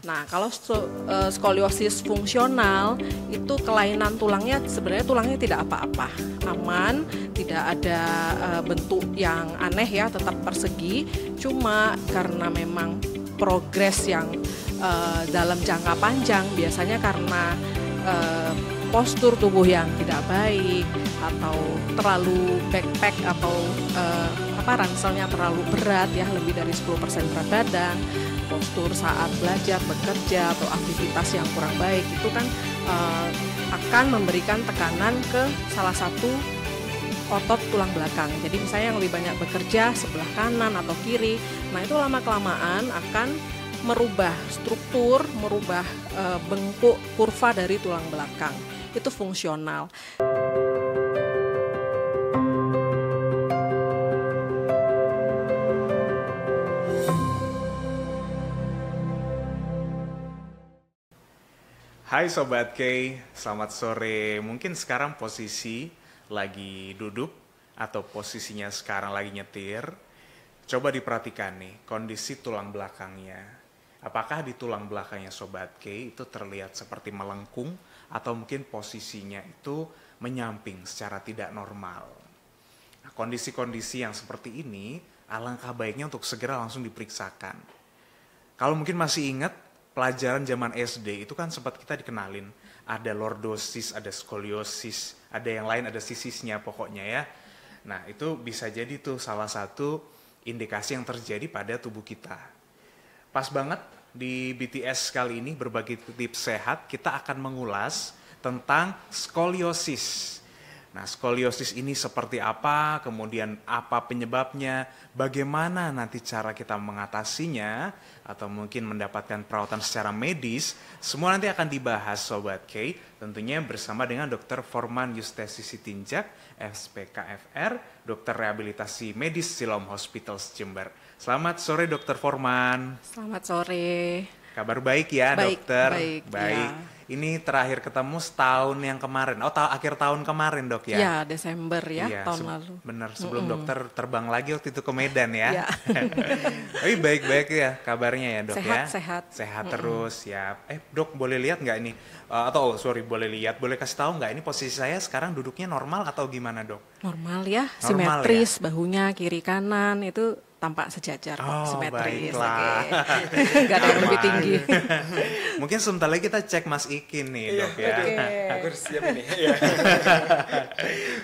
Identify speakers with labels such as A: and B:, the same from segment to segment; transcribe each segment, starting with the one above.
A: Nah, kalau skoliosis fungsional itu kelainan tulangnya sebenarnya tulangnya tidak apa-apa, aman, tidak ada bentuk yang aneh ya, tetap persegi. Cuma karena memang progres yang dalam jangka panjang, biasanya karena postur tubuh yang tidak baik atau terlalu backpack atau ranselnya terlalu berat ya, lebih dari 10% berat badan, postur saat belajar, bekerja atau aktivitas yang kurang baik itu kan akan memberikan tekanan ke salah satu otot tulang belakang. Jadi misalnya yang lebih banyak bekerja sebelah kanan atau kiri, nah itu lama-kelamaan akan merubah struktur, merubah bentuk kurva dari tulang belakang. Itu fungsional.
B: Hai Sobat K, selamat sore. Mungkin sekarang posisi lagi duduk atau posisinya sekarang lagi nyetir. Coba diperhatikan nih kondisi tulang belakangnya. Apakah di tulang belakangnya Sobat K itu terlihat seperti melengkung atau mungkin posisinya itu menyamping secara tidak normal. Nah, kondisi-kondisi yang seperti ini alangkah baiknya untuk segera langsung diperiksakan. Kalau mungkin masih ingat pelajaran zaman SD itu kan sempat kita dikenalin ada lordosis, ada skoliosis, ada yang lain, ada sisisnya pokoknya ya. Nah itu bisa jadi tuh salah satu indikasi yang terjadi pada tubuh kita. Pas banget di BTS kali ini berbagi tips sehat kita akan mengulas tentang skoliosis. Nah, skoliosis ini seperti apa, kemudian apa penyebabnya, bagaimana nanti cara kita mengatasinya, atau mungkin mendapatkan perawatan secara medis, semua nanti akan dibahas Sobat K, tentunya bersama dengan Dr. Forman Yustesi Sitinjak, SPKFR, Dokter Rehabilitasi Medis Siloam Hospitals Jember. Selamat sore Dr. Forman.
A: Selamat sore.
B: Kabar baik ya dokter?
A: Baik. Ya.
B: Ini terakhir ketemu setahun yang kemarin, akhir tahun kemarin dok ya?
A: Ya, Desember ya, iya, tahun lalu.
B: Benar, sebelum dokter terbang lagi waktu itu ke Medan ya? Tapi baik-baik ya kabarnya ya dok ya? Sehat terus ya. Dok boleh lihat nggak ini? Boleh kasih tahu nggak ini posisi saya sekarang duduknya normal atau gimana dok?
A: Normal ya, simetris ya? Bahunya kiri kanan itu tampak sejajar, simetris. Gak ada yang lebih tinggi.
B: Mungkin sebentar lagi kita cek Mas Ikin nih dok ya.
C: Aku harus siap ini.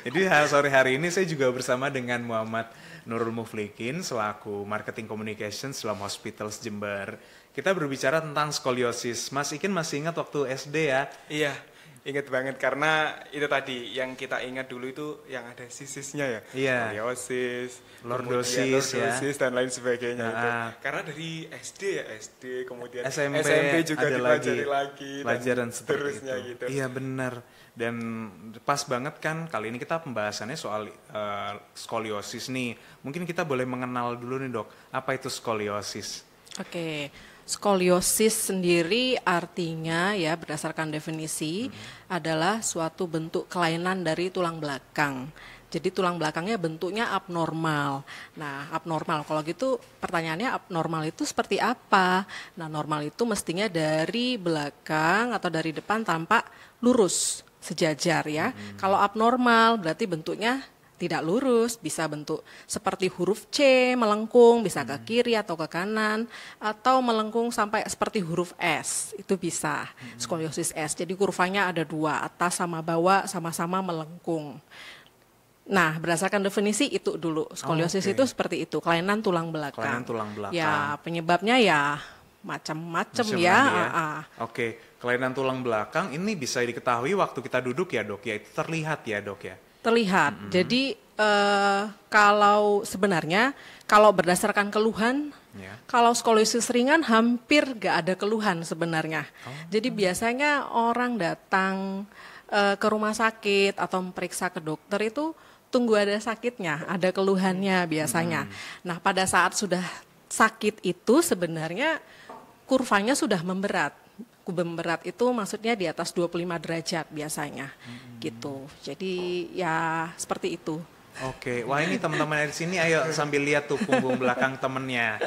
B: Jadi sore hari ini saya juga bersama dengan Muhammad Nurul Muflikin selaku Marketing Communications Siloam Hospitals Jember. Kita berbicara tentang skoliosis. Mas Ikin masih ingat waktu SD ya?
C: Iya. Ingat banget karena itu tadi yang kita ingat dulu itu yang ada sisisnya ya, skoliosis, lordosis dan lain sebagainya itu. Karena dari SD kemudian SMP juga dipelajari lagi
B: pelajaran
C: seterusnya
B: gitu. Iya benar. Dan pas banget kan kali ini kita pembahasannya soal skoliosis nih. Mungkin kita boleh mengenal dulu nih dok, apa itu skoliosis?
A: Oke. Skoliosis sendiri artinya ya berdasarkan definisi adalah suatu bentuk kelainan dari tulang belakang. Jadi tulang belakangnya bentuknya abnormal. Nah, abnormal kalau gitu pertanyaannya abnormal itu seperti apa? Nah, normal itu mestinya dari belakang atau dari depan tampak lurus, sejajar ya. Kalau abnormal berarti bentuknya tidak lurus, bisa bentuk seperti huruf C, melengkung, bisa ke kiri atau ke kanan, atau melengkung sampai seperti huruf S, itu bisa, skoliosis S. Jadi kurvanya ada dua, atas sama bawah sama-sama melengkung. Nah, berdasarkan definisi itu dulu, skoliosis itu seperti itu, kelainan tulang belakang.
B: Kelainan tulang belakang.
A: Ya, penyebabnya ya macam-macam ya.
B: Kelainan tulang belakang ini bisa diketahui waktu kita duduk ya dok ya, itu terlihat ya dok ya?
A: Terlihat. Jadi kalau sebenarnya kalau berdasarkan keluhan, kalau skoliosis ringan hampir gak ada keluhan sebenarnya. Jadi biasanya orang datang ke rumah sakit atau periksa ke dokter itu tunggu ada sakitnya, ada keluhannya biasanya. Nah pada saat sudah sakit itu sebenarnya kurvanya sudah memberat. Memberat itu maksudnya di atas 25 derajat biasanya gitu. Jadi ya seperti itu.
B: Oke, wah ini teman-teman dari sini ayo sambil lihat tuh punggung belakang temennya.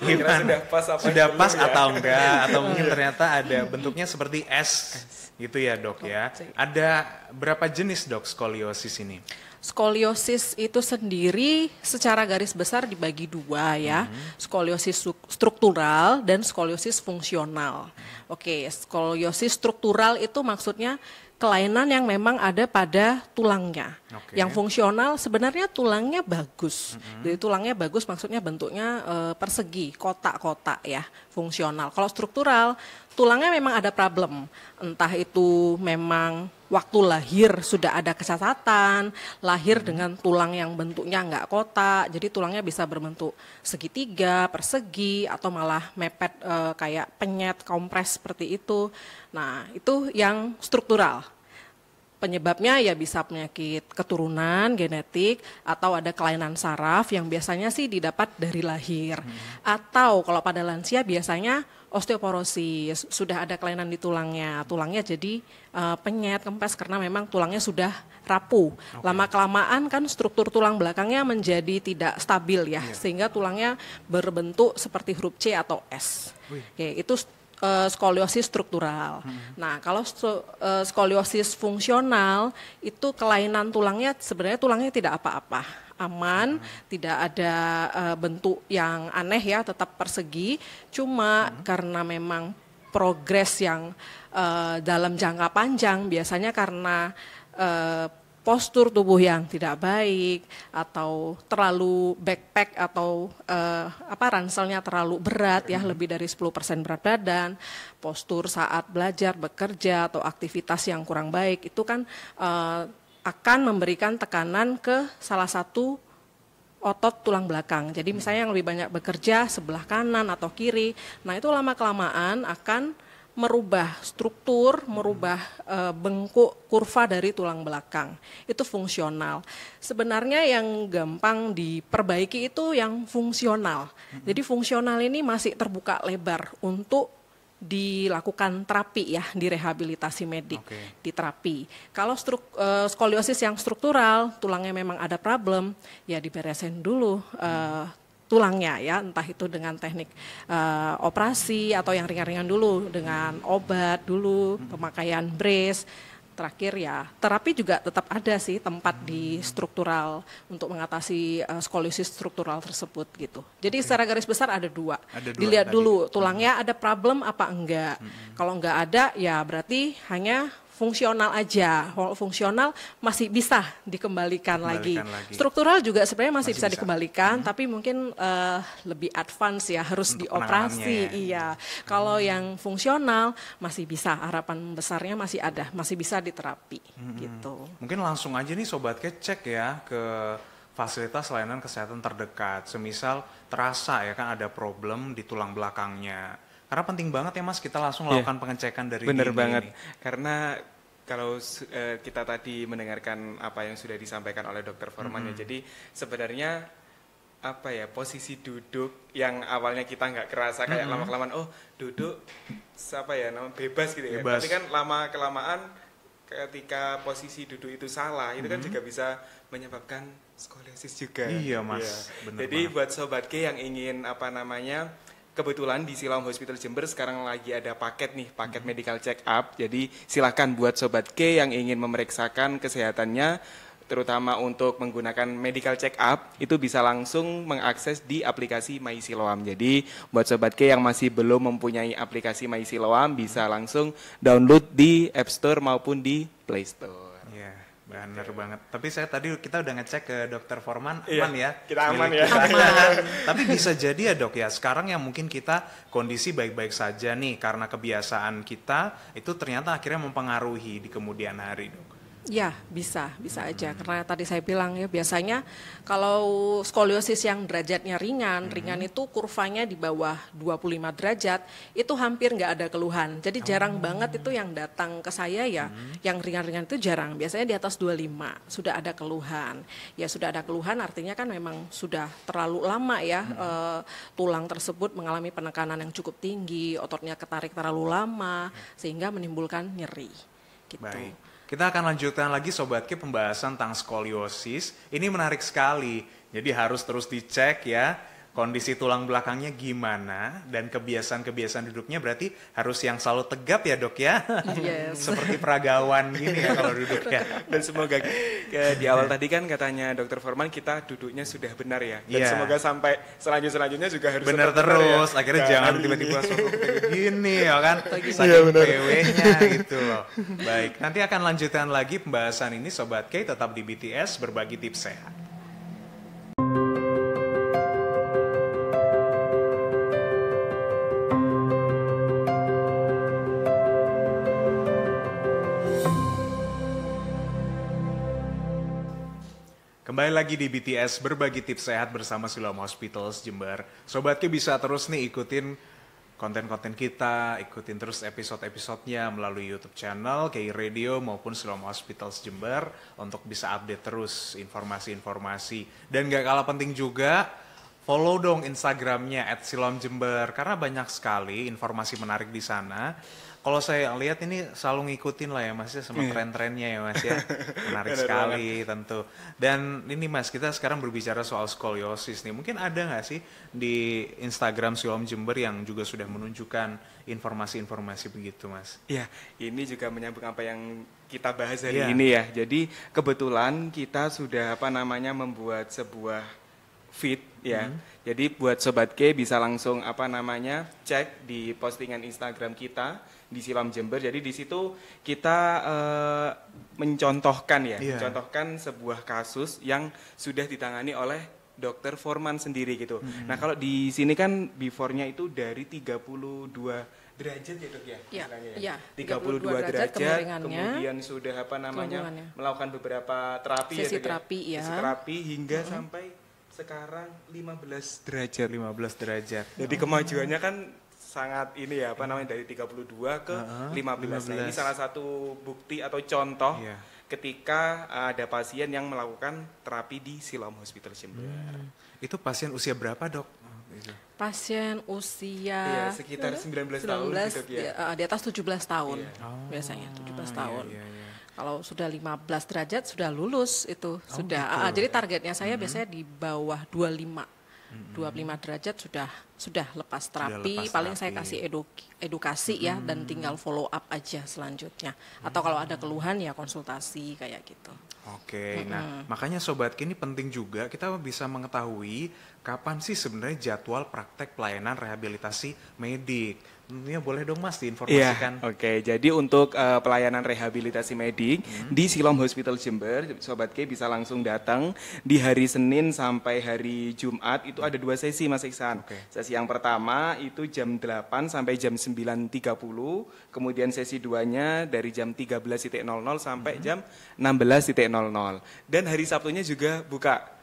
C: sudah pas apa
B: sudah pas
C: ya?
B: atau enggak, atau mungkin ternyata ada bentuknya seperti S gitu ya dok ya. Ada berapa jenis dok skoliosis ini?
A: Skoliosis itu sendiri secara garis besar dibagi dua ya, skoliosis struktural dan skoliosis fungsional. Oke, skoliosis struktural itu maksudnya kelainan yang memang ada pada tulangnya. Yang fungsional sebenarnya tulangnya bagus. Jadi tulangnya bagus maksudnya bentuknya persegi, kotak-kotak ya, fungsional. Kalau struktural, tulangnya memang ada problem. Entah itu memang waktu lahir sudah ada kesatuan, lahir dengan tulang yang bentuknya enggak kotak, jadi tulangnya bisa berbentuk segitiga, persegi, atau malah mepet kayak penyet, kompres seperti itu. Nah, itu yang struktural. Penyebabnya ya bisa penyakit keturunan, genetik, atau ada kelainan saraf yang biasanya sih didapat dari lahir. Atau kalau pada lansia biasanya osteoporosis, sudah ada kelainan di tulangnya jadi penyet, kempes karena memang tulangnya sudah rapuh. Lama-kelamaan kan struktur tulang belakangnya menjadi tidak stabil ya, sehingga tulangnya berbentuk seperti huruf C atau S. Oke, itu skoliosis struktural. Nah, kalau skoliosis fungsional itu kelainan tulangnya sebenarnya tulangnya tidak apa-apa, aman, tidak ada bentuk yang aneh ya, tetap persegi. Cuma karena memang progres yang dalam jangka panjang biasanya karena postur tubuh yang tidak baik atau terlalu backpack atau ranselnya terlalu berat ya, lebih dari 10% berat badan, postur saat belajar, bekerja atau aktivitas yang kurang baik itu kan akan memberikan tekanan ke salah satu otot tulang belakang. Jadi misalnya yang lebih banyak bekerja sebelah kanan atau kiri, nah itu lama-kelamaan akan merubah struktur, merubah bengkuk kurva dari tulang belakang. Itu fungsional. Sebenarnya yang gampang diperbaiki itu yang fungsional. Jadi fungsional ini masih terbuka lebar untuk dilakukan terapi ya, di rehabilitasi medik, di terapi. Kalau skoliosis yang struktural, tulangnya memang ada problem, ya diberesin dulu tulangnya ya, entah itu dengan teknik operasi atau yang ringan-ringan dulu dengan obat dulu, pemakaian brace. Terakhir ya terapi juga tetap ada sih tempat di struktural untuk mengatasi skoliosis struktural tersebut gitu. Jadi secara garis besar ada dua. Dilihat tadi dulu tulangnya ada problem apa enggak. Kalau enggak ada ya berarti hanya fungsional aja. Kalau fungsional masih bisa dikembalikan lagi. Struktural juga sebenarnya masih bisa dikembalikan, tapi mungkin lebih advance ya, harus untuk dioperasi. Iya. Kalau yang fungsional masih bisa, harapan besarnya masih ada, masih bisa diterapi gitu.
B: Mungkin langsung aja nih Sobat Ke cek ya ke fasilitas layanan kesehatan terdekat. Semisal terasa ya kan ada problem di tulang belakangnya. Karena penting banget ya Mas, kita langsung lakukan pengecekan dari
C: bener
B: dini
C: banget.
B: ini.
C: Karena kalau kita tadi mendengarkan apa yang sudah disampaikan oleh Dokter Forman ya, jadi sebenarnya apa ya, posisi duduk yang awalnya kita nggak kerasa kayak lama-kelamaan duduk apa ya bebas gitu ya. Tapi kan lama-kelamaan ketika posisi duduk itu salah, itu kan juga bisa menyebabkan skoliosis juga.
B: Iya Mas.
C: Ya. Jadi buat Sobat K yang ingin kebetulan di Siloam Hospital Jember sekarang lagi ada paket medical check up. Jadi silakan buat Sobat K yang ingin memeriksakan kesehatannya, terutama untuk menggunakan medical check up, itu bisa langsung mengakses di aplikasi My Siloam. Jadi buat Sobat K yang masih belum mempunyai aplikasi My Siloam, bisa langsung download di App Store maupun di Play Store.
B: Benar banget. Tapi kita udah ngecek ke Dokter Forman, aman ya?
C: Kita aman ya.
B: Tapi bisa jadi ya dok ya, sekarang yang mungkin kita kondisi baik-baik saja nih, karena kebiasaan kita itu ternyata akhirnya mempengaruhi di kemudian hari dok.
A: Ya, bisa aja. Karena tadi saya bilang ya, biasanya kalau skoliosis yang derajatnya ringan itu kurvanya di bawah 25 derajat, itu hampir nggak ada keluhan. Jadi jarang banget itu yang datang ke saya ya, yang ringan-ringan itu jarang. Biasanya di atas 25 sudah ada keluhan. Ya sudah ada keluhan artinya kan memang sudah terlalu lama ya, tulang tersebut mengalami penekanan yang cukup tinggi, ototnya ketarik terlalu lama, sehingga menimbulkan nyeri. Gitu.
B: Baik. Kita akan lanjutkan lagi Sobat K pembahasan tentang skoliosis. Ini menarik sekali, jadi harus terus dicek ya kondisi tulang belakangnya gimana dan kebiasaan-kebiasaan duduknya berarti harus yang selalu tegap ya dok ya.
A: Yes.
B: Seperti peragawan gini ya kalau duduk ya.
C: Dan semoga di awal tadi kan katanya Dokter Forman kita duduknya sudah benar ya. Dan semoga sampai selanjutnya juga harus
B: benar terus.
C: Ya.
B: Akhirnya jangan tiba-tiba gini ya kan. Saking PW-nya gitu loh. Baik, nanti akan lanjutkan lagi pembahasan ini Sobat K, tetap di BTS berbagi tips sehat. Kembali lagi di BTS berbagi tips sehat bersama Siloam Hospitals Jember. Sobat Ki bisa terus nih ikutin konten-konten kita, ikutin terus episode-episodenya melalui YouTube channel KI Radio maupun Siloam Hospitals Jember untuk bisa update terus informasi-informasi. Dan gak kalah penting juga, follow dong Instagramnya @siloamjember karena banyak sekali informasi menarik di sana. Kalau saya lihat ini selalu ngikutin lah ya Mas ya sama tren-trennya ya Mas ya. Menarik sekali tentu. Dan ini Mas, kita sekarang berbicara soal skoliosis nih. Mungkin ada nggak sih di Instagram Siloam Jember yang juga sudah menunjukkan informasi-informasi begitu Mas?
C: Ya, ini juga menyambung apa yang kita bahas hari ini ya. Jadi kebetulan kita sudah membuat sebuah feed ya. Jadi buat Sobat K bisa langsung cek di postingan Instagram kita di Siloam Jember. Jadi di situ kita mencontohkan sebuah kasus yang sudah ditangani oleh Dokter Forman sendiri gitu. Nah, kalau di sini kan before-nya itu dari 32 derajat ya dok ya?
A: Iya,
C: 32 derajat kemudian sudah melakukan beberapa terapi
A: sesi terapi
C: sesi terapi hingga sampai sekarang 15 derajat.
B: 15 derajat.
C: Jadi kemajuannya kan sangat ini ya, dari 32 ke 15. Nah, ini salah satu bukti atau contoh ketika ada pasien yang melakukan terapi di Siloam Hospital Jember.
B: Itu pasien usia berapa dok?
A: Pasien usia
C: sekitar 19 tahun gitu ya.
A: Di atas 17 tahun biasanya 17 tahun. Kalau sudah 15 derajat sudah lulus itu sudah. Jadi targetnya saya biasanya di bawah 25 derajat sudah lepas terapi. Paling saya kasih edukasi ya dan tinggal follow up aja selanjutnya. Atau kalau ada keluhan ya konsultasi kayak gitu.
B: Oke, nah makanya Sobat Ki ini penting juga kita bisa mengetahui kapan sih sebenarnya jadwal praktek pelayanan rehabilitasi medik. Tentunya boleh dong Mas diinformasikan.
C: Oke, jadi untuk pelayanan rehabilitasi medik di Siloam Hospital Jember, Sobat K bisa langsung datang di hari Senin sampai hari Jumat. Itu ada 2 sesi Mas Iksan. Sesi yang pertama itu jam 8 sampai jam 9.30, kemudian sesi 2-nya dari jam 13.00 sampai jam 16.00. Dan hari Sabtunya juga buka.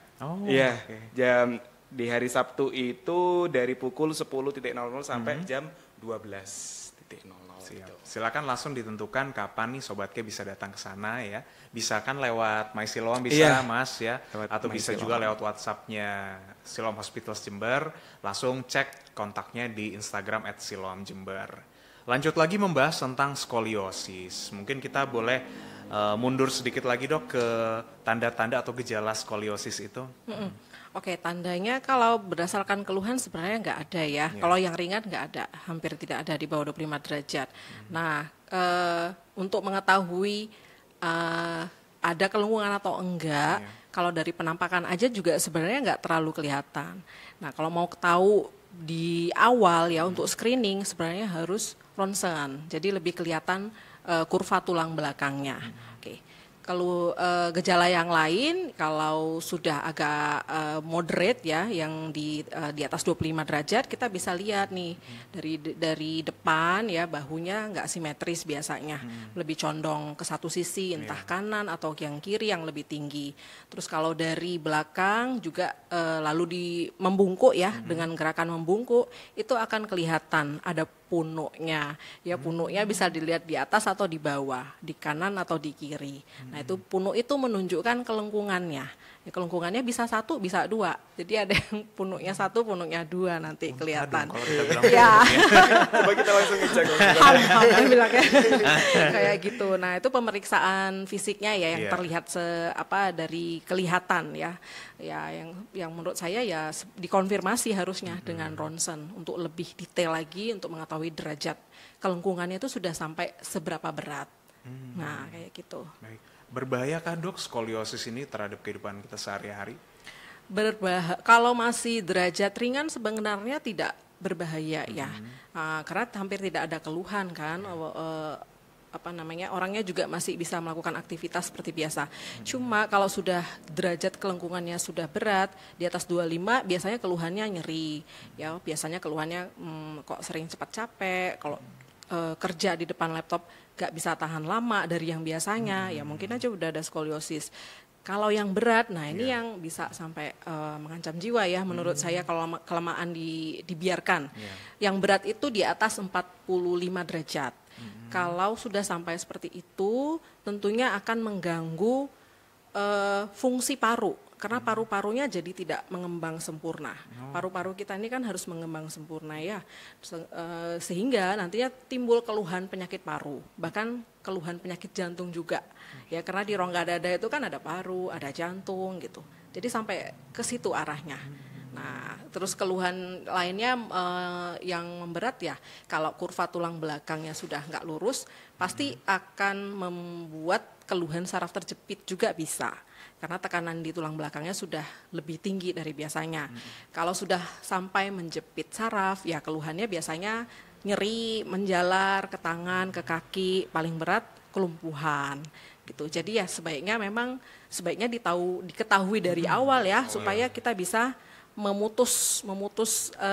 C: Di hari Sabtu itu dari pukul 10.00 sampai jam 12.00.
B: Silakan langsung ditentukan kapan nih Sobat K bisa datang ke sana ya. Bisa kan lewat My Siloam bisa Mas ya. Atau bisa juga lewat WhatsApp-nya Siloam Hospitals Jember. Langsung cek kontaknya di Instagram @siloamjember. Lanjut lagi membahas tentang skoliosis. Mungkin kita boleh mundur sedikit lagi dok ke tanda-tanda atau gejala skoliosis itu.
A: Oke, tandanya kalau berdasarkan keluhan sebenarnya nggak ada ya. Kalau yang ringan nggak ada, hampir tidak ada di bawah 25 derajat. Nah, untuk mengetahui ada keluhan atau enggak, kalau dari penampakan aja juga sebenarnya nggak terlalu kelihatan. Nah, kalau mau tahu di awal ya untuk screening sebenarnya harus ronsen. Jadi lebih kelihatan kurva tulang belakangnya. Oke. Kalau gejala yang lain, kalau sudah agak moderate ya, yang di atas 25 derajat, kita bisa lihat nih dari depan ya bahunya nggak simetris biasanya, lebih condong ke satu sisi, entah kanan atau yang kiri yang lebih tinggi. Terus kalau dari belakang juga lalu membungkuk ya, dengan gerakan membungkuk itu akan kelihatan ada punuknya. Ya punuknya bisa dilihat di atas atau di bawah, di kanan atau di kiri. Nah itu punuk itu menunjukkan kelengkungannya. Ya, kelengkungannya bisa 1, bisa 2. Jadi ada yang punuknya 1, punuknya 2 nanti kelihatan.
B: Aduh, kalau kita bilang
A: ya.
C: Coba kita langsung ngecek.
A: Kayak gitu. Nah, itu pemeriksaan fisiknya ya yang terlihat dari kelihatan ya. Ya yang menurut saya ya dikonfirmasi harusnya dengan ronsen untuk lebih detail lagi untuk mengetahui derajat kelengkungannya itu sudah sampai seberapa berat. Nah, kayak gitu.
B: Baik. Berbahayakah dok skoliosis ini terhadap kehidupan kita sehari-hari?
A: Kalau masih derajat ringan sebenarnya tidak berbahaya ya, karena hampir tidak ada keluhan kan, orangnya juga masih bisa melakukan aktivitas seperti biasa. Cuma kalau sudah derajat kelengkungannya sudah berat, di atas 25 biasanya keluhannya nyeri, ya biasanya keluhannya kok sering cepat capek, kalau kerja di depan laptop gak bisa tahan lama dari yang biasanya, ya mungkin aja udah ada skoliosis. Kalau yang berat, nah ini yang bisa sampai mengancam jiwa ya menurut saya kalau kelamaan dibiarkan. Yang berat itu di atas 45 derajat. Kalau sudah sampai seperti itu, tentunya akan mengganggu fungsi paru. Karena paru-parunya jadi tidak mengembang sempurna. Paru-paru kita ini kan harus mengembang sempurna ya. Sehingga nantinya timbul keluhan penyakit paru. Bahkan keluhan penyakit jantung juga. Ya, karena di rongga dada itu kan ada paru, ada jantung gitu. Jadi sampai ke situ arahnya. Nah, terus keluhan lainnya yang memberat ya, kalau kurva tulang belakangnya sudah nggak lurus, pasti akan membuat keluhan saraf terjepit juga bisa. Karena tekanan di tulang belakangnya sudah lebih tinggi dari biasanya. Kalau sudah sampai menjepit saraf, ya keluhannya biasanya nyeri, menjalar ke tangan, ke kaki, paling berat kelumpuhan. Gitu. Jadi ya sebaiknya diketahui dari awal ya, supaya kita bisa memutus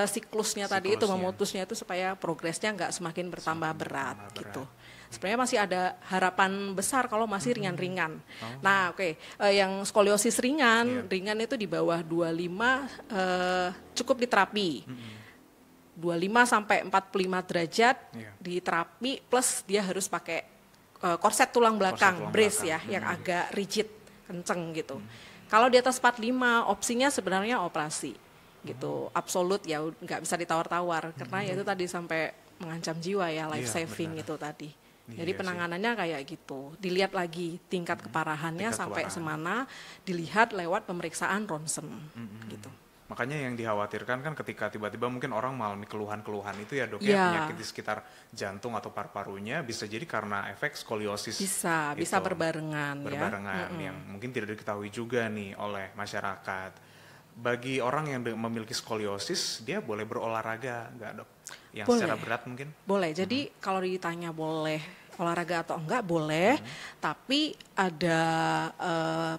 A: siklusnya tadi itu, memutusnya itu supaya progresnya nggak semakin bertambah berat gitu. Sebenarnya masih ada harapan besar kalau masih ringan-ringan. Nah, yang skoliosis ringan itu di bawah 25 cukup diterapi. 25 sampai 45 derajat diterapi, plus dia harus pakai korset tulang belakang, brace ya, yang agak rigid, kenceng gitu. Kalau di atas 45 opsinya sebenarnya operasi gitu, absolut ya nggak bisa ditawar-tawar karena ya itu tadi sampai mengancam jiwa ya, life saving itu tadi. Jadi penanganannya kayak gitu, dilihat lagi tingkat keparahannya sampai semana, dilihat lewat pemeriksaan ronsen gitu.
B: Makanya yang dikhawatirkan kan ketika tiba-tiba mungkin orang mengalami keluhan-keluhan itu ya dok ya, penyakit di sekitar jantung atau paru-parunya bisa jadi karena efek skoliosis.
A: Bisa berbarengan ya.
B: Yang mungkin tidak diketahui juga nih oleh masyarakat. Bagi orang yang memiliki skoliosis, dia boleh berolahraga nggak dok? Yang boleh. Secara berat mungkin?
A: Boleh, jadi kalau ditanya boleh olahraga atau enggak boleh, tapi ada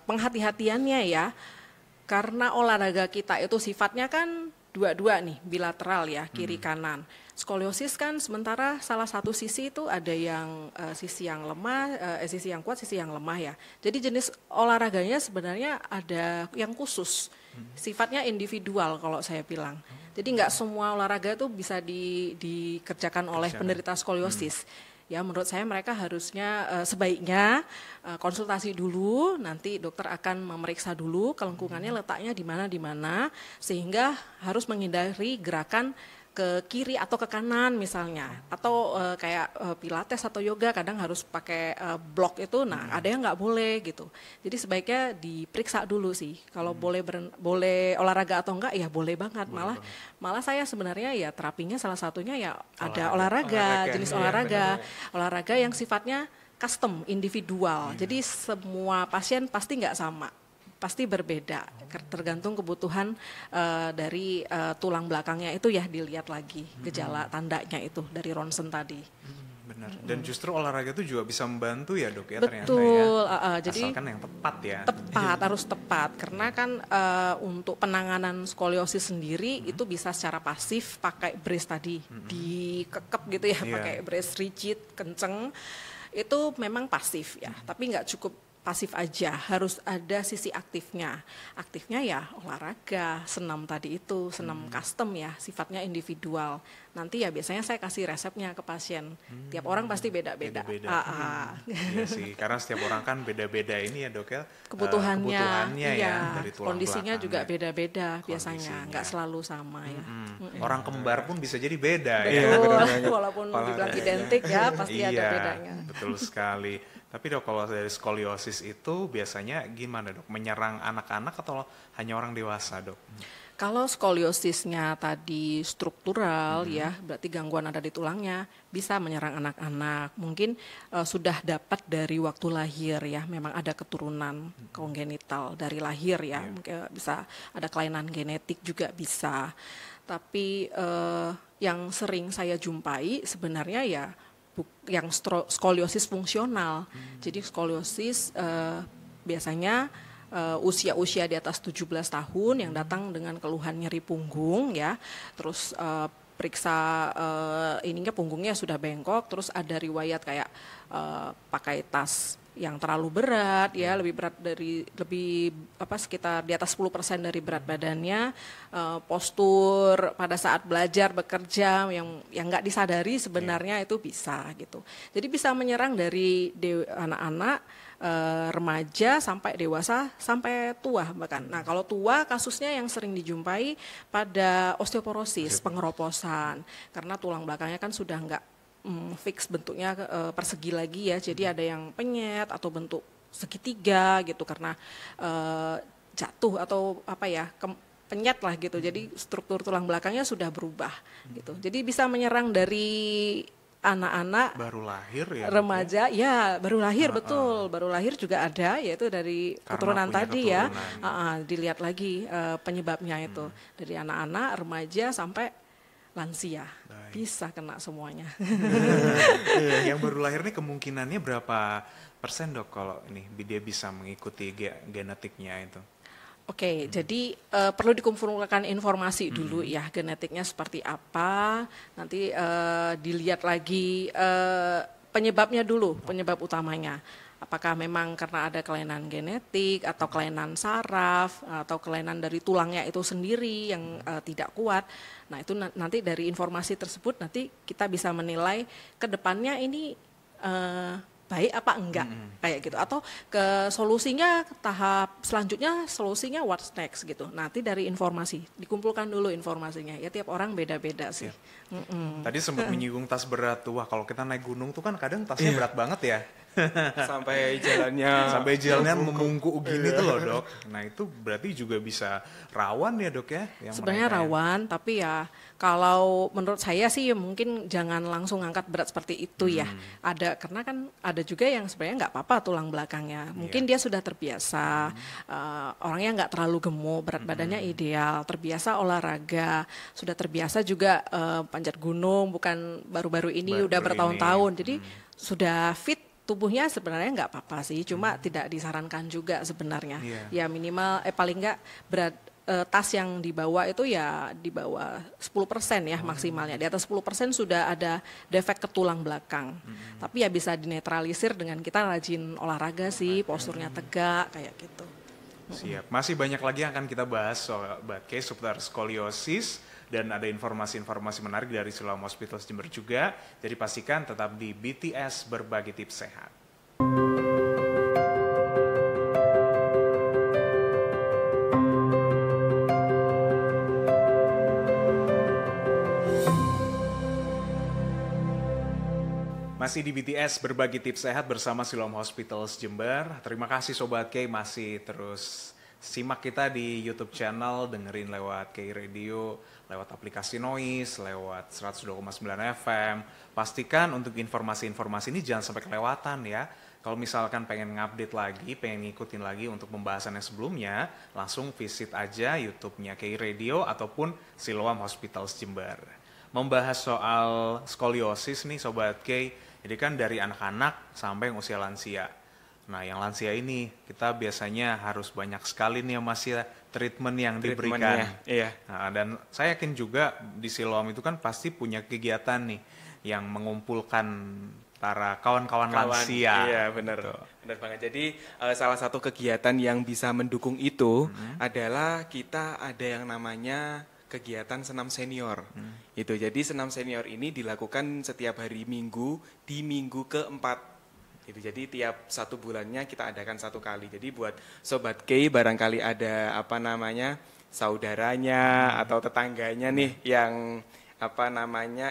A: penghati-hatiannya ya. Karena olahraga kita itu sifatnya kan dua-dua nih, bilateral ya, kiri kanan. Skoliosis kan sementara salah satu sisi itu ada yang sisi yang lemah, sisi yang kuat, sisi yang lemah ya. Jadi jenis olahraganya sebenarnya ada yang khusus, sifatnya individual kalau saya bilang. Jadi nggak semua olahraga itu bisa dikerjakan oleh penderita skoliosis. Ya, menurut saya mereka harusnya sebaiknya konsultasi dulu, nanti dokter akan memeriksa dulu kelengkungannya letaknya di mana, sehingga harus menghindari gerakan ke kiri atau ke kanan misalnya, atau kayak pilates atau yoga kadang harus pakai blok itu, nah ada yang nggak boleh gitu. Jadi sebaiknya diperiksa dulu sih, kalau boleh olahraga atau enggak ya boleh banget, malah saya sebenarnya ya terapinya salah satunya ya ada olahraga jenis olahraga yang sifatnya custom, individual. Jadi semua pasien pasti nggak sama, pasti berbeda, tergantung kebutuhan dari tulang belakangnya itu ya, dilihat lagi gejala tandanya itu dari ronsen tadi.
B: Benar. Dan justru olahraga itu juga bisa membantu ya dok ya.
A: Betul,
B: ternyata ya.
A: Jadi
B: asalkan yang tepat ya.
A: Harus tepat, karena kan untuk penanganan skoliosis sendiri itu bisa secara pasif pakai brace tadi, dikekep gitu ya, pakai brace rigid, kenceng, itu memang pasif ya, tapi nggak cukup pasif aja, harus ada sisi aktifnya. Aktifnya ya olahraga, senam tadi itu, senam custom ya, sifatnya individual. Nanti ya biasanya saya kasih resepnya ke pasien. Tiap orang pasti beda-beda.
B: Iya sih, karena setiap orang kan beda-beda ini ya dok ya.
A: Kebutuhannya
B: iya,
A: ya,
B: dari tulang
A: kondisinya
B: belakang,
A: juga beda-beda biasanya, nggak selalu sama ya.
B: Orang kembar pun bisa jadi beda.
A: Betul, walaupun dibilang identik ya, pasti ada bedanya.
B: Betul sekali. Tapi dok, kalau dari skoliosis itu biasanya gimana dok? Menyerang anak-anak atau hanya orang dewasa dok?
A: Kalau skoliosisnya tadi struktural ya, berarti gangguan ada di tulangnya, bisa menyerang anak-anak. Mungkin sudah dapat dari waktu lahir ya, memang ada keturunan kongenital dari lahir ya, mungkin bisa ada kelainan genetik juga bisa. Tapi yang sering saya jumpai sebenarnya ya yang skoliosis fungsional. Jadi skoliosis biasanya usia-usia di atas 17 tahun yang datang dengan keluhan nyeri punggung ya. Terus periksa ininya punggungnya sudah bengkok, terus ada riwayat kayak pakai tas yang terlalu berat ya, lebih berat dari sekitar di atas 10% dari berat badannya, postur pada saat belajar bekerja yang nggak disadari sebenarnya itu bisa gitu. Jadi bisa menyerang dari anak-anak, remaja sampai dewasa sampai tua bahkan. Nah kalau tua kasusnya yang sering dijumpai pada osteoporosis, pengeroposan, karena tulang belakangnya kan sudah nggak fix bentuknya persegi lagi ya, jadi ada yang penyet atau bentuk segitiga gitu karena jatuh atau penyet lah gitu, jadi struktur tulang belakangnya sudah berubah gitu. Jadi bisa menyerang dari anak-anak
B: baru lahir ya,
A: remaja ya baru lahir betul, baru lahir juga ada, yaitu dari keturunan tadi ya, dilihat lagi penyebabnya itu dari anak-anak, remaja sampai lansia. Bisa kena semuanya.
B: Yang baru lahir nih kemungkinannya berapa persen dok kalau ini dia bisa mengikuti genetiknya itu?
A: Oke, jadi perlu dikumpulkan informasi dulu ya, genetiknya seperti apa, nanti dilihat lagi penyebabnya dulu, penyebab utamanya. Apakah memang karena ada kelainan genetik atau kelainan saraf atau kelainan dari tulangnya itu sendiri yang tidak kuat. Nah itu nanti dari informasi tersebut nanti kita bisa menilai ke depannya ini baik apa enggak kayak gitu, atau ke solusinya tahap selanjutnya, solusinya what's next gitu. Nanti dari informasi dikumpulkan dulu informasinya ya, tiap orang beda-beda sih.
B: Tadi sempat menyinggung tas berat tuh. Wah kalau kita naik gunung tuh kan kadang tasnya berat banget ya.
C: sampai jalannya
B: memungkuk gini tuh loh dok. Nah itu berarti juga bisa rawan ya dok ya?
A: Sebenarnya rawan, tapi ya kalau menurut saya sih mungkin jangan langsung angkat berat seperti itu ya. Ada, karena kan ada juga yang sebenarnya nggak apa-apa tulang belakangnya. Mungkin dia sudah terbiasa, orangnya nggak terlalu gemuk, berat badannya ideal, terbiasa olahraga, sudah terbiasa juga panjat gunung, bukan baru-baru ini, udah bertahun-tahun. Jadi sudah fit. Tubuhnya sebenarnya nggak apa-apa sih, cuma tidak disarankan juga sebenarnya. Ya minimal paling nggak berat tas yang dibawa itu ya di bawah 10% ya maksimalnya. Di atas 10% sudah ada defek ke tulang belakang. Tapi ya bisa dinetralisir dengan kita rajin olahraga sih, posturnya tegak kayak gitu.
B: Siap. Masih banyak lagi yang akan kita bahas soal case seputar skoliosis. Dan ada informasi-informasi menarik dari Siloam Hospital Jember juga. Jadi pastikan tetap di BTS Berbagi Tips Sehat. Masih di BTS Berbagi Tips Sehat bersama Siloam Hospital Jember. Terima kasih Sobat K masih terus simak kita di YouTube channel, dengerin lewat K Radio, lewat aplikasi Noise, lewat 102,9 FM. Pastikan untuk informasi-informasi ini jangan sampai kelewatan ya. Kalau misalkan pengen ngupdate lagi, pengen ngikutin lagi untuk pembahasan yang sebelumnya, langsung visit aja YouTube-nya K Radio ataupun Siloam Hospital Jember. Membahas soal skoliosis nih Sobat K, jadi kan dari anak-anak sampai yang usia lansia. Nah, yang lansia ini kita biasanya harus banyak sekali nih Mas ya treatment yang diberikan.
C: Iya.
B: Nah, dan saya yakin juga di Siloam itu kan pasti punya kegiatan nih yang mengumpulkan para kawan-kawan lansia.
C: Iya, benar. Gitu. Benar banget. Jadi salah satu kegiatan yang bisa mendukung itu adalah kita ada yang namanya kegiatan senam senior. Itu. Jadi senam senior ini dilakukan setiap hari Minggu di minggu keempat. Itu. Jadi tiap 1 bulannya kita adakan 1 kali. Jadi buat Sobat K barangkali ada saudaranya atau tetangganya nih yang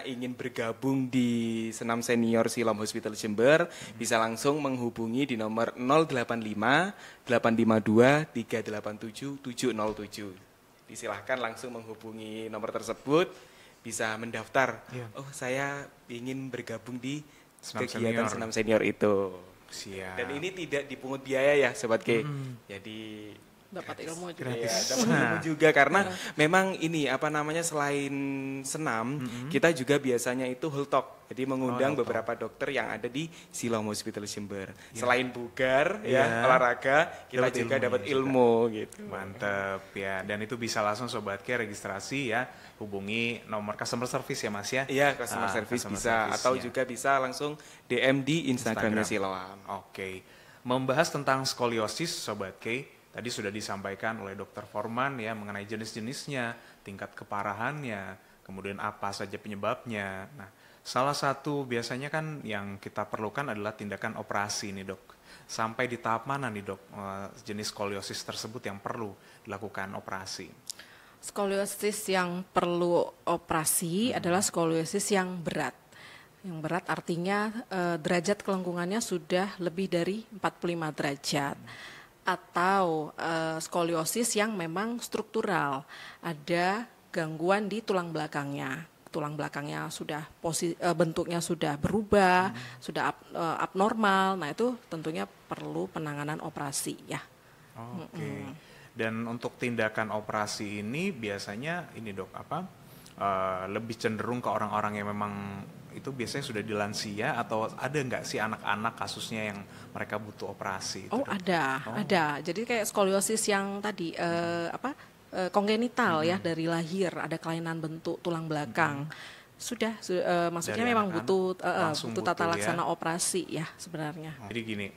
C: ingin bergabung di Senam Senior Siloam Hospital Jember, bisa langsung menghubungi di nomor 085 852 387 707. Disilahkan langsung menghubungi nomor tersebut, bisa mendaftar. Oh, saya ingin bergabung di kegiatan Senam Senior itu.
B: Siap.
C: Dan ini tidak dipungut biaya ya, Sobat K. Jadi
A: dapat ilmu juga.
C: Ya, dapat ilmu juga karena memang ini selain senam, kita juga biasanya itu health talk. Jadi mengundang beberapa dokter yang ada di Siloam Hospital Jember. Selain bugar olahraga, kita juga dapat ilmu gitu.
B: Mantep ya. Dan itu bisa langsung Sobat K registrasi ya, hubungi nomor customer service ya Mas ya.
C: Iya, customer service bisa atau juga bisa langsung DM di Instagramnya Siloam.
B: Oke. Membahas tentang skoliosis Sobat K, tadi sudah disampaikan oleh Dokter Forman ya mengenai jenis-jenisnya, tingkat keparahannya, kemudian apa saja penyebabnya. Nah, salah satu biasanya kan yang kita perlukan adalah tindakan operasi nih Dok. Sampai di tahap mana nih Dok jenis skoliosis tersebut yang perlu dilakukan operasi?
A: Skoliosis yang perlu operasi adalah skoliosis yang berat. Yang berat artinya derajat kelengkungannya sudah lebih dari 45 derajat. Atau skoliosis yang memang struktural, ada gangguan di tulang belakangnya sudah bentuknya sudah berubah, sudah abnormal. Nah itu tentunya perlu penanganan operasi ya.
B: Oke. Dan untuk tindakan operasi ini biasanya ini Dok lebih cenderung ke orang-orang yang memang itu biasanya sudah di lansia atau ada nggak sih anak-anak kasusnya yang mereka butuh operasi?
A: Ada. Jadi kayak skoliosis yang tadi kongenital ya dari lahir, ada kelainan bentuk tulang belakang. Maksudnya
B: dari
A: memang butuh tata laksana
B: ya.
A: Operasi ya sebenarnya.
B: Jadi gini,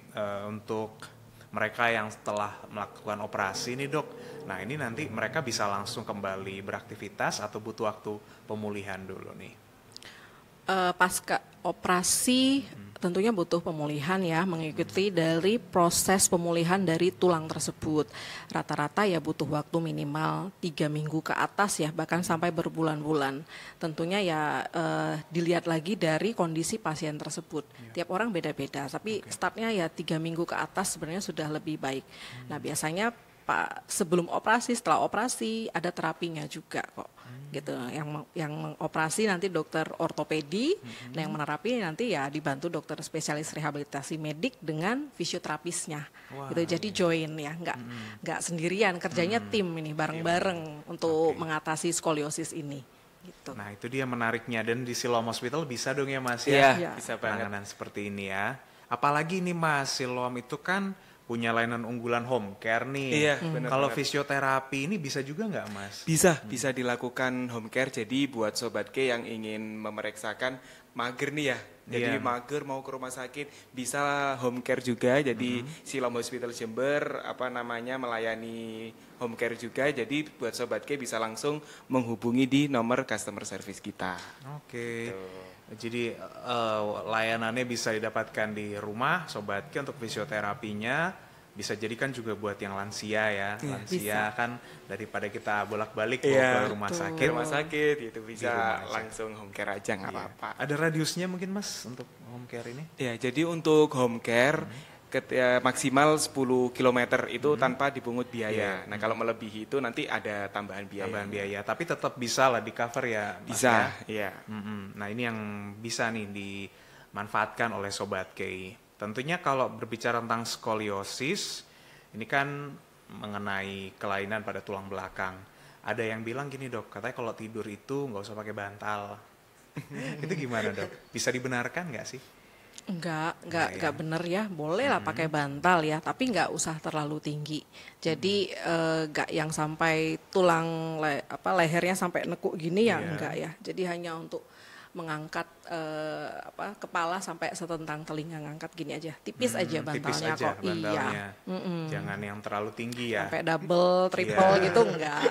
B: untuk mereka yang setelah melakukan operasi nih Dok, nah ini nanti mereka bisa langsung kembali beraktivitas atau butuh waktu pemulihan dulu nih?
A: Pasca operasi tentunya butuh pemulihan ya, mengikuti dari proses pemulihan dari tulang tersebut. Rata-rata ya butuh waktu minimal 3 minggu ke atas ya, bahkan sampai berbulan-bulan. Tentunya ya dilihat lagi dari kondisi pasien tersebut. Tiap orang beda-beda, tapi startnya ya 3 minggu ke atas sebenarnya sudah lebih baik. Nah biasanya sebelum operasi, setelah operasi ada terapinya juga kok. Gitu. Yang mengoperasi nanti dokter ortopedi, nah yang menerapi nanti ya dibantu dokter spesialis rehabilitasi medik dengan fisioterapisnya. Gitu. Jadi join ya, nggak sendirian, kerjanya tim ini bareng-bareng untuk mengatasi skoliosis ini. Gitu.
B: Nah itu dia menariknya, dan di Siloam Hospital bisa dong ya Mas
C: ya, bisa
B: penanganan seperti ini ya. Apalagi nih Mas, Siloam itu kan punya layanan unggulan home care nih.
C: Iya,
B: kalau fisioterapi ini bisa juga nggak Mas?
C: Bisa dilakukan home care. Jadi buat Sobat K yang ingin memeriksakan mager nih ya. Jadi mager mau ke rumah sakit bisa home care juga. Jadi Siloam Hospital Jember melayani home care juga. Jadi buat Sobat K bisa langsung menghubungi di nomor customer service kita.
B: Oke. Jadi layanannya bisa didapatkan di rumah Sobat K untuk fisioterapinya. Bisa jadikan juga buat yang lansia ya. Lansia bisa. Kan daripada kita bolak-balik ke rumah sakit
C: itu bisa langsung home care aja nggak apa-apa.
B: Ada radiusnya mungkin Mas untuk home care ini?
C: Ya, jadi untuk home care maksimal 10 km itu tanpa dipungut biaya. Nah, kalau melebihi itu nanti ada tambahan biaya.
B: Tapi tetap bisa lah di cover ya.
C: Bisa,
B: ya. Nah, ini yang bisa nih dimanfaatkan oleh Sobat K. Tentunya kalau berbicara tentang skoliosis, ini kan mengenai kelainan pada tulang belakang. Ada yang bilang gini Dok, katanya kalau tidur itu nggak usah pakai bantal. Itu gimana Dok? Bisa dibenarkan nggak sih?
A: Enggak benar ya, boleh lah pakai bantal ya, tapi nggak usah terlalu tinggi. Jadi nggak yang sampai tulang lehernya sampai nekuk gini ya, enggak ya. Jadi hanya untuk mengangkat kepala sampai setentang telinga, ngangkat gini aja, tipis aja bantalnya
B: tipis aja
A: kok.
B: bantalnya.
A: Iya.
B: Jangan yang terlalu tinggi ya.
A: Sampai double, triple gitu enggak.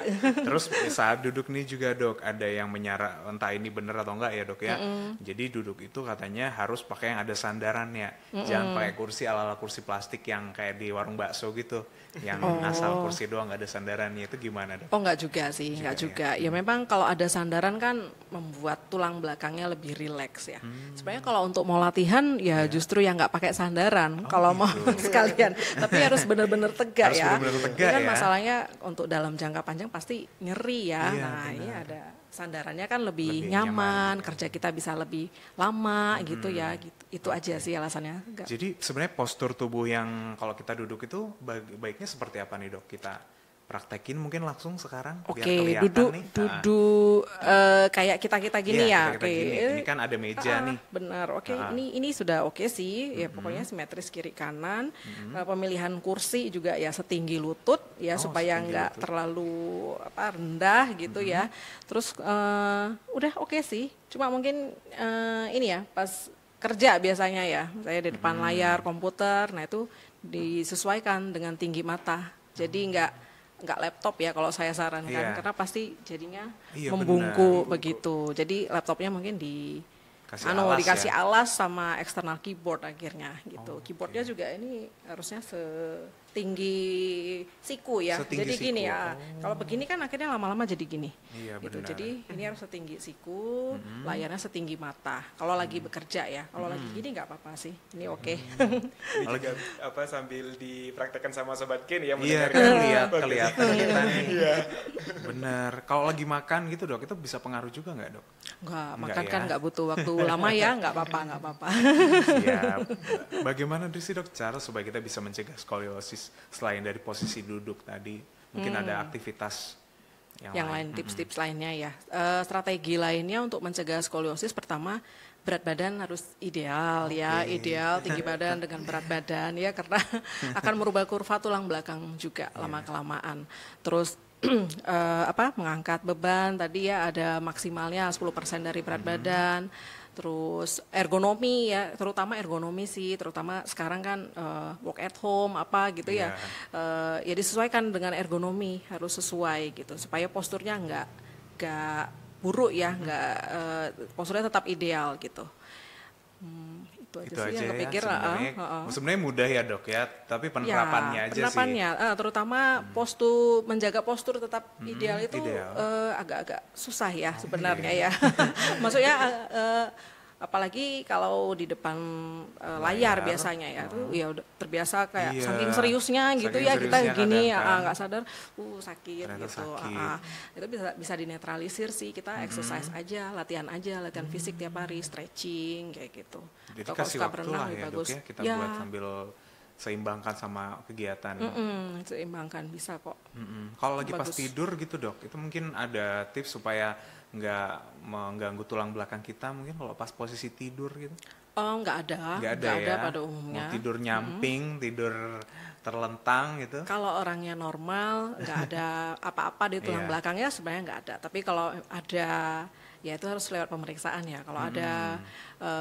B: Terus saat duduk nih juga dok, ada yang menyarankan, entah ini bener atau enggak ya dok ya. Jadi duduk itu katanya harus pakai yang ada sandarannya. Jangan pakai kursi ala-ala kursi plastik yang kayak di warung bakso gitu. Yang asal kursi doang nggak ada sandarannya, itu gimana dok?
A: Oh enggak juga sih, enggak juga. Ya memang kalau ada sandaran kan membuat tulang belakangnya lebih rileks ya. Sebenarnya kalau untuk mau latihan ya justru yang nggak pakai sandaran. Kalau mau sekalian, tapi harus benar-benar tegak ya. Kan masalahnya untuk dalam jangka panjang pasti nyeri ya. Nah ini ada sandarannya kan lebih nyaman, kerja kita bisa lebih lama gitu ya. Gitu. Itu aja sih alasannya. Enggak.
B: Jadi sebenarnya postur tubuh yang kalau kita duduk itu baiknya seperti apa nih dok? Kita praktekin mungkin langsung sekarang.
A: Oke, duduk kayak kita gini ya. Oke.
B: Ini kan ada meja nih.
A: Benar. Oke, ini sudah oke sih. Ya pokoknya simetris kiri kanan. Pemilihan kursi juga ya setinggi lutut ya supaya nggak terlalu rendah gitu ya. Terus udah oke sih. Cuma mungkin ini ya pas kerja biasanya ya. Saya di depan layar komputer. Nah itu disesuaikan dengan tinggi mata. Jadi nggak laptop ya kalau saya sarankan, karena pasti jadinya membungkuk begitu. Jadi laptopnya mungkin dikasih alas sama external keyboard akhirnya gitu. Keyboardnya juga ini harusnya setinggi siku ya. Jadi gini ya. Kalau begini kan akhirnya lama-lama jadi gini. Gitu. Jadi ini harus setinggi siku, layarnya setinggi mata. Kalau lagi bekerja ya. Kalau lagi gini nggak apa-apa sih. Ini oke.
C: Ini juga sambil dipraktekkan sama Sobat Ken ya.
B: Iya, kelihatan kita nih. Bener. Kalau lagi makan gitu dok, itu bisa pengaruh juga nggak dok?
A: Enggak, makan kan nggak butuh waktu lama ya, nggak apa-apa.
B: Siap. Bagaimana sih dok cara supaya kita bisa mencegah skoliosis selain dari posisi duduk tadi? Mungkin ada aktivitas yang lain,
A: tips-tips lainnya ya. Strategi lainnya untuk mencegah skoliosis, pertama berat badan harus ideal ya, ideal tinggi badan dengan berat badan ya, karena akan merubah kurva tulang belakang juga lama-kelamaan. Terus mengangkat beban tadi ya ada maksimalnya 10% dari berat badan. Terus ergonomi ya, terutama ergonomi sih, terutama sekarang kan work at home gitu ya, ya disesuaikan dengan ergonomi, harus sesuai gitu supaya posturnya nggak buruk ya, posturnya tetap ideal gitu. Itu aja sih yang kepikir.
B: Sebenarnya mudah ya dok ya, tapi penerapannya aja sih.
A: Terutama menjaga postur tetap ideal itu agak-agak susah ya sebenarnya ya. Maksudnya apalagi kalau di depan layar biasanya ya, tuh ya udah terbiasa kayak saking seriusnya gitu ya kita gini nggak sadar sakit gitu. Itu bisa dinetralisir sih, kita exercise aja, latihan fisik tiap hari, stretching kayak gitu.
B: Jadi kasih waktu lah ya dok ya, kita buat sambil seimbangkan sama kegiatan.
A: Seimbangkan bisa kok.
B: Kalau lagi pas tidur gitu dok, itu mungkin ada tips supaya nggak mengganggu tulang belakang kita mungkin kalau pas posisi tidur gitu?
A: Nggak ada pada umumnya.
B: Mau tidur nyamping, tidur terlentang gitu? Kalau
A: orangnya normal, nggak ada apa-apa di tulang belakangnya sebenarnya nggak ada. Tapi kalau ada, ya itu harus lewat pemeriksaan ya. Kalau ada,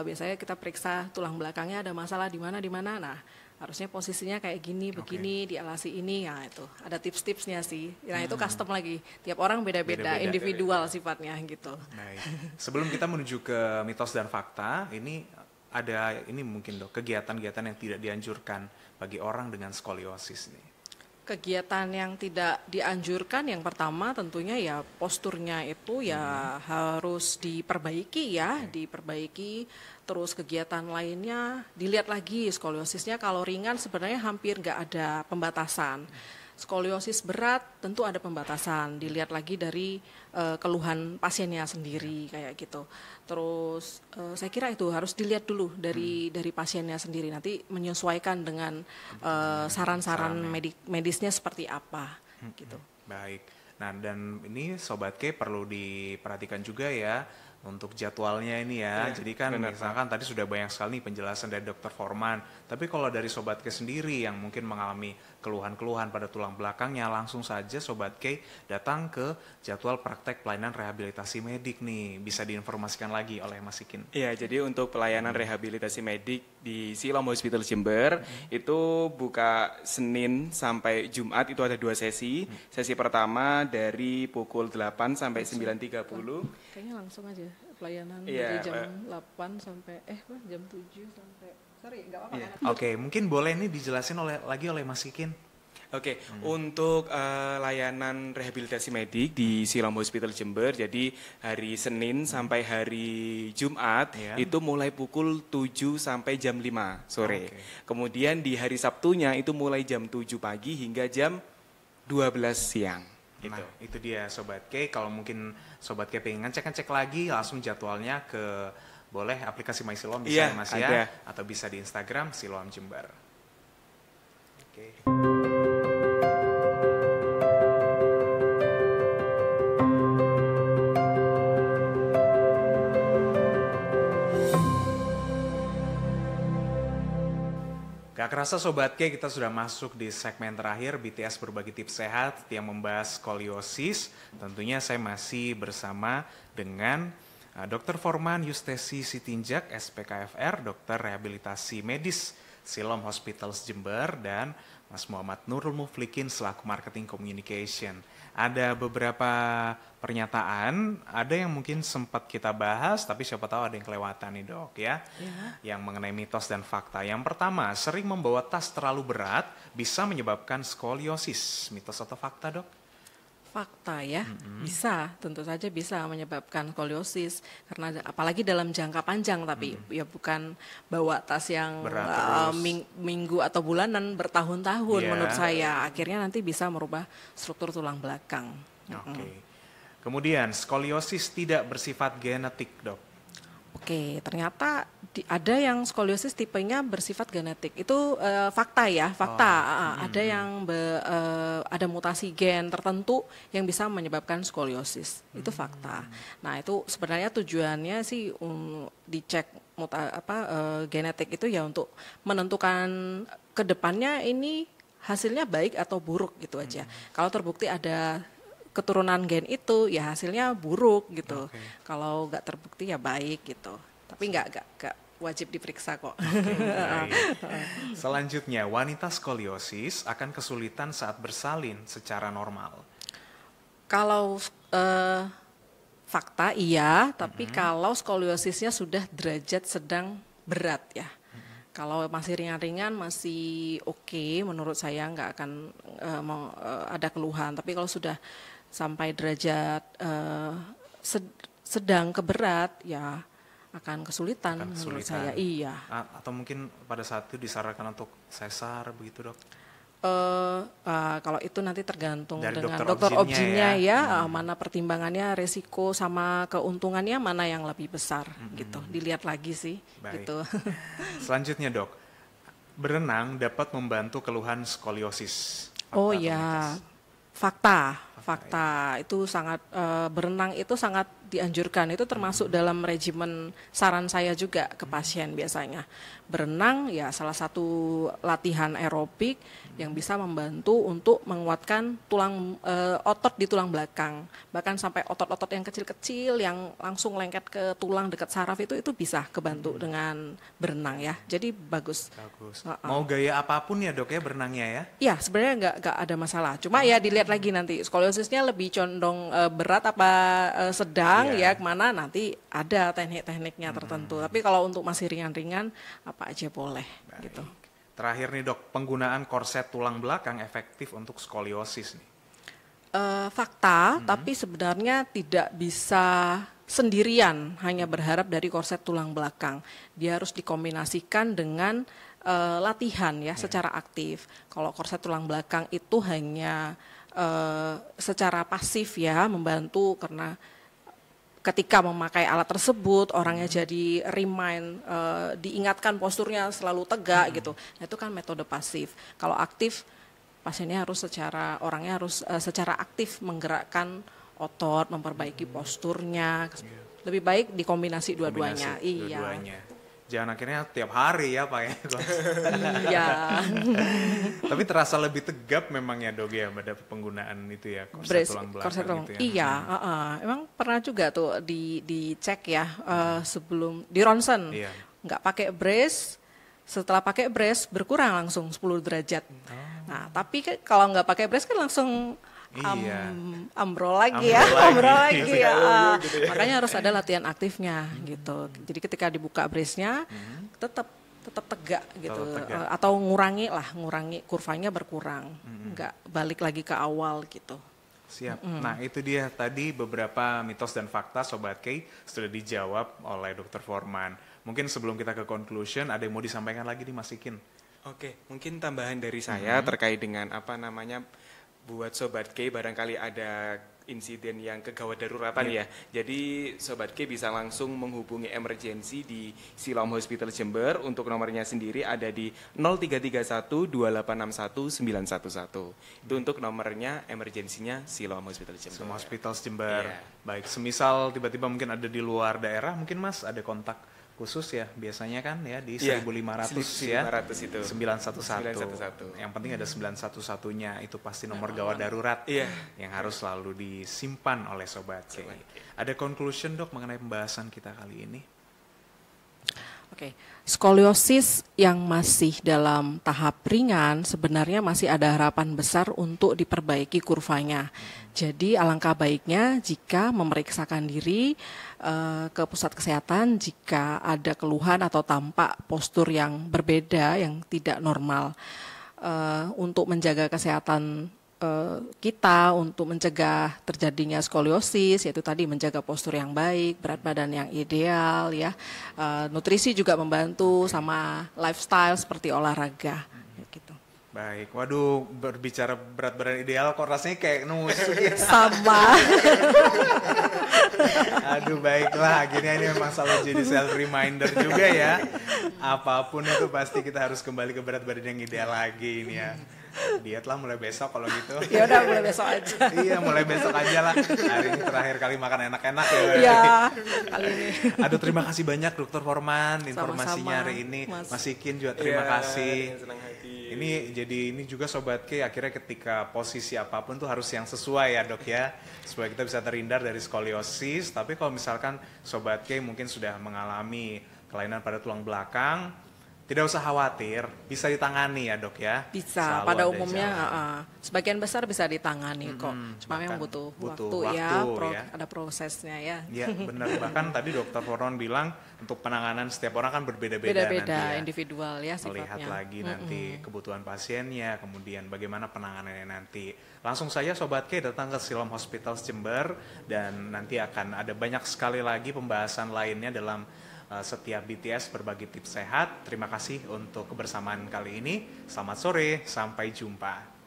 A: biasanya kita periksa tulang belakangnya ada masalah di mana. Nah, harusnya posisinya kayak gini, begini, dialasi ini, ya itu ada tips-tipsnya sih. Nah itu custom lagi, tiap orang beda-beda, individual sifatnya gitu.
B: Baik. Sebelum kita menuju ke mitos dan fakta, ini mungkin dok kegiatan-kegiatan yang tidak dianjurkan bagi orang dengan skoliosis nih.
A: Kegiatan yang tidak dianjurkan, yang pertama tentunya ya posturnya itu ya harus diperbaiki ya, terus kegiatan lainnya dilihat lagi skoliosisnya. Kalau ringan sebenarnya hampir nggak ada pembatasan. Skoliosis berat tentu ada pembatasan, dilihat lagi dari keluhan pasiennya sendiri kayak gitu. Terus saya kira itu harus dilihat dulu dari pasiennya sendiri, nanti menyesuaikan dengan saran-saran medisnya seperti apa gitu.
B: Baik. Nah dan ini Sobat K perlu diperhatikan juga ya, untuk jadwalnya ini ya. Jadi kan misalkan tadi sudah banyak sekali nih penjelasan dari Dokter Forman. Tapi kalau dari Sobat K sendiri yang mungkin mengalami keluhan-keluhan pada tulang belakangnya, langsung saja Sobat K datang ke jadwal praktek pelayanan rehabilitasi medik nih. Bisa diinformasikan lagi oleh Mas Ikin.
C: Iya, jadi untuk pelayanan rehabilitasi medik di Siloam Hospital Jember itu buka Senin sampai Jumat, itu ada 2 sesi. Sesi pertama dari pukul 8 sampai 9.30.
A: Kayaknya langsung aja pelayanan dari jam 8 sampai jam 7 sampai nggak apa-apa.
B: Oke, mungkin boleh nih dijelasin lagi oleh Mas Ikin.
C: Oke, untuk layanan rehabilitasi medik di Siloam Hospital Jember, jadi hari Senin sampai hari Jumat itu mulai pukul 7 sampai jam 5 sore. Kemudian di hari Sabtunya itu mulai jam 7 pagi hingga jam 12 siang.
B: Nah, itu dia Sobat K. Kalau mungkin Sobat K pengen ngecek-ngecek lagi, langsung jadwalnya ke boleh aplikasi My Siloam bisa ya Mas ya, atau bisa di Instagram Siloam Jember. Oke. Gak kerasa Sobat K, kita sudah masuk di segmen terakhir BTS Berbagi Tips Sehat yang membahas skoliosis. Tentunya saya masih bersama dengan Dr. Forman Yustesi Sitinjak, SPKFR, Dokter Rehabilitasi Medis Siloam Hospitals Jember, dan Mas Muhammad Nurul Muflikin selaku Marketing Communication. Ada beberapa pernyataan, ada yang mungkin sempat kita bahas, tapi siapa tahu ada yang kelewatan nih Dok ya. Yang mengenai mitos dan fakta. Yang pertama, sering membawa tas terlalu berat bisa menyebabkan skoliosis. Mitos atau fakta Dok?
A: Fakta ya, bisa, tentu saja bisa menyebabkan skoliosis karena apalagi dalam jangka panjang, tapi ya bukan bawa tas yang minggu atau bulanan, bertahun-tahun menurut saya, akhirnya nanti bisa merubah struktur tulang belakang.
B: Kemudian skoliosis tidak bersifat genetik Dok.
A: Oke, ternyata ada yang skoliosis tipenya bersifat genetik. Itu fakta ya, fakta. Ada yang ada mutasi gen tertentu yang bisa menyebabkan skoliosis. Itu fakta. Nah, itu sebenarnya tujuannya sih dicek genetik itu ya untuk menentukan ke depannya ini hasilnya baik atau buruk gitu aja. Kalau terbukti ada keturunan gen itu ya hasilnya buruk gitu. Kalau nggak terbukti ya baik gitu. Tapi nggak wajib diperiksa kok.
B: Selanjutnya, wanita skoliosis akan kesulitan saat bersalin secara normal.
A: Kalau fakta iya, tapi kalau skoliosisnya sudah derajat sedang berat ya. Kalau masih ringan-ringan masih oke, menurut saya nggak akan ada keluhan. Tapi kalau sudah sampai derajat sedang ke berat ya akan kesulitan menurut saya. Iya.
B: Atau mungkin pada saat itu disarankan untuk sesar begitu Dok?
A: Kalau itu nanti tergantung
B: dari
A: dengan dokter obgynnya ya, mana pertimbangannya, resiko sama keuntungannya mana yang lebih besar gitu. Dilihat lagi sih.
B: Baik.
A: Gitu.
B: Selanjutnya Dok, berenang dapat membantu keluhan skoliosis.
A: Oh ya, fakta itu sangat berenang itu sangat dianjurkan, itu termasuk dalam regimen saran saya juga ke pasien biasanya. Berenang ya salah satu latihan aerobik yang bisa membantu untuk menguatkan tulang otot di tulang belakang, bahkan sampai otot-otot yang kecil-kecil yang langsung lengket ke tulang dekat saraf itu bisa kebantu dengan berenang ya. Jadi bagus.
B: Mau gaya apapun ya Dok ya berenangnya ya?
A: Iya, sebenarnya nggak ada masalah. Cuma ya dilihat lagi nanti skoliosisnya lebih condong berat apa sedang ya kemana, nanti ada teknik-tekniknya tertentu. Tapi kalau untuk masih ringan-ringan apa aja boleh. Gitu.
B: Terakhir nih Dok, penggunaan korset tulang belakang efektif untuk skoliosis nih?
A: Fakta, tapi sebenarnya tidak bisa sendirian hanya berharap dari korset tulang belakang. Dia harus dikombinasikan dengan latihan ya secara aktif. Kalau korset tulang belakang itu hanya secara pasif ya membantu karena ketika memakai alat tersebut orangnya jadi diingatkan posturnya selalu tegak gitu. Nah, itu kan metode pasif. Kalau aktif pasiennya orangnya harus secara aktif menggerakkan otot, memperbaiki posturnya lebih baik dikombinasi dua-duanya. Iya.
B: Jangan akhirnya tiap hari ya Pak ya.
A: Iya.
B: Tapi terasa lebih tegap memang ya Dok ya pada penggunaan itu ya korset tulang belakang gitu ya.
A: Iya, emang pernah juga tuh dicek ya sebelum di ronsen, nggak pakai brace, setelah pakai brace berkurang langsung 10 derajat. Nah tapi kalau nggak pakai brace kan langsung ambrol lagi ya. Makanya harus ada latihan aktifnya gitu. Jadi ketika dibuka brace-nya tetap tegak gitu, atau ngurangi kurvanya berkurang, nggak balik lagi ke awal gitu.
B: Siap. Nah itu dia tadi beberapa mitos dan fakta Sobat K sudah dijawab oleh Dr. Forman. Mungkin sebelum kita ke conclusion ada yang mau disampaikan lagi nih Mas Ikin?
C: Oke, mungkin tambahan dari saya terkait dengan buat Sobat K barangkali ada insiden yang kegawat daruratan ya. Jadi Sobat K bisa langsung menghubungi emergency di Siloam Hospital Jember. Untuk nomornya sendiri ada di 0331 2861 911. Itu untuk nomornya emergensinya Siloam Hospital Jember.
B: Siloam Hospital Jember. Baik, semisal tiba-tiba mungkin ada di luar daerah, mungkin Mas ada kontak khusus ya biasanya kan ya di 1500 ya
C: 911 itu
B: 911. Yang penting ada 911-nya, itu pasti nomor gawat darurat yang harus selalu disimpan oleh Sobat K. Ada conclusion Dok mengenai pembahasan kita kali ini?
A: Oke, skoliosis yang masih dalam tahap ringan sebenarnya masih ada harapan besar untuk diperbaiki kurvanya. Jadi alangkah baiknya jika memeriksakan diri ke pusat kesehatan jika ada keluhan atau tampak postur yang berbeda yang tidak normal, untuk menjaga kesehatan kita, untuk mencegah terjadinya skoliosis, yaitu tadi menjaga postur yang baik, berat badan yang ideal ya, nutrisi juga membantu, sama lifestyle seperti olahraga gitu.
B: Baik, waduh, berbicara berat badan ideal kok rasanya kayak nusuk ya.
A: Sama.
B: Aduh, baiklah, akhirnya ini memang selalu jadi self reminder juga ya. Apapun itu pasti kita harus kembali ke berat badan yang ideal lagi ini ya. Diet lah mulai besok kalau gitu.
A: Ya udah mulai besok aja.
B: Iya, mulai besok aja lah. Hari ini terakhir kali makan enak-enak ya.
A: Iya, kali ini.
B: Aduh, terima kasih banyak Dr. Forman informasinya hari ini. Mas Ikin juga terima kasih.
C: Senang hati.
B: Ini juga Sobat K, akhirnya ketika posisi apapun tuh harus yang sesuai ya Dok ya, supaya kita bisa terhindar dari skoliosis. Tapi kalau misalkan Sobat K mungkin sudah mengalami kelainan pada tulang belakang, tidak usah khawatir, bisa ditangani ya Dok ya.
A: Bisa, pada umumnya sebagian besar bisa ditangani kok. Cuma memang butuh waktu ya, ada prosesnya ya.
B: Iya benar, bahkan tadi Dokter Forman bilang untuk penanganan setiap orang kan berbeda-beda nanti ya.
A: Individual ya sifatnya.
B: Melihat lagi nanti kebutuhan pasiennya, kemudian bagaimana penanganannya nanti. Langsung saja Sobat K datang ke Siloam Hospital Jember, dan nanti akan ada banyak sekali lagi pembahasan lainnya dalam setiap BTS berbagi tips sehat. Terima kasih untuk kebersamaan kali ini. Selamat sore, sampai jumpa.